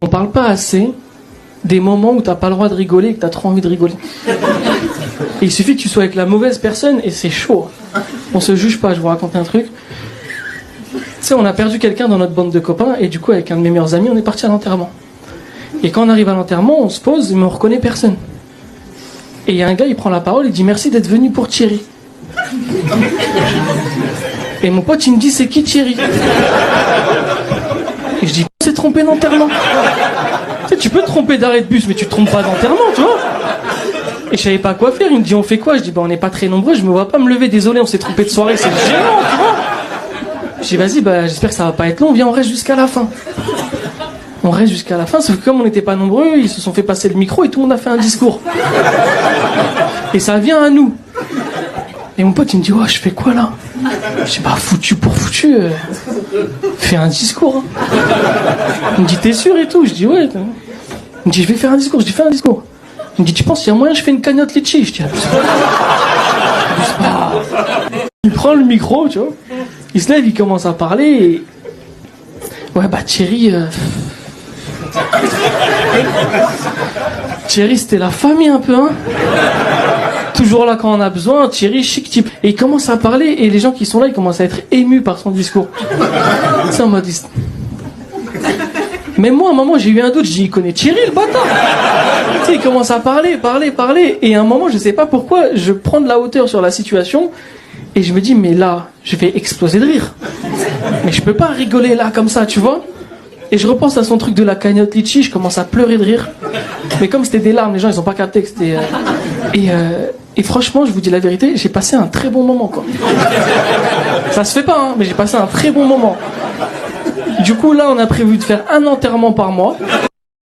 On parle pas assez des moments où t'as pas le droit de rigoler et que t'as trop envie de rigoler. Et il suffit que tu sois avec la mauvaise personne et c'est chaud. On se juge pas, je vous raconte un truc. Tu sais, on a perdu quelqu'un dans notre bande de copains et du coup, avec un de mes meilleurs amis, on est parti à l'enterrement. Et quand on arrive à l'enterrement, on se pose, mais on reconnaît personne. Et il y a un gars, il prend la parole, il dit merci d'être venu pour Thierry. Et mon pote, il me dit c'est qui Thierry? Et je dis on s'est trompé d'enterrement. Tu sais, tu peux te tromper d'arrêt de bus, mais tu te trompes pas d'enterrement, tu vois. Et je savais pas quoi faire, il me dit on fait quoi? Je dis on n'est pas très nombreux, je me vois pas me lever, désolé, on s'est trompé de soirée, c'est gênant, tu vois. Je dis vas-y, j'espère que ça va pas être long, viens, on reste jusqu'à la fin. On reste jusqu'à la fin, sauf que comme on n'était pas nombreux, ils se sont fait passer le micro et tout le monde a fait un discours. Et ça vient à nous. Et mon pote il me dit je fais quoi là? Je dis foutu pour foutu, fais un discours. Hein. Il me dit t'es sûr et tout? Je dis ouais. Il me dit je vais faire un discours, je dis fais un discours. Il me dit tu penses qu'il y a moyen je fais une cagnotte litchi? Je dis il prend le micro, tu vois. Il se lève, il commence à parler et... Ouais Thierry... Thierry c'était la famille un peu, hein. Toujours là quand on a besoin, Thierry chic type. Et il commence à parler et les gens qui sont là ils commencent à être émus par son discours. Ça m'a dit... Même moi à un moment j'ai eu un doute, je dis il connaît Thierry le bâtard. Tu sais, il commence à parler et à un moment je sais pas pourquoi je prends de la hauteur sur la situation et je me dis mais là je vais exploser de rire. Mais je peux pas rigoler là comme ça, tu vois. Et je repense à son truc de la cagnotte litchi, je commence à pleurer de rire. Mais comme c'était des larmes, les gens ils ont pas capté que c'était... Et franchement, je vous dis la vérité, j'ai passé un très bon moment, quoi. Ça se fait pas, hein, mais j'ai passé un très bon moment. Du coup, là, on a prévu de faire un enterrement par mois.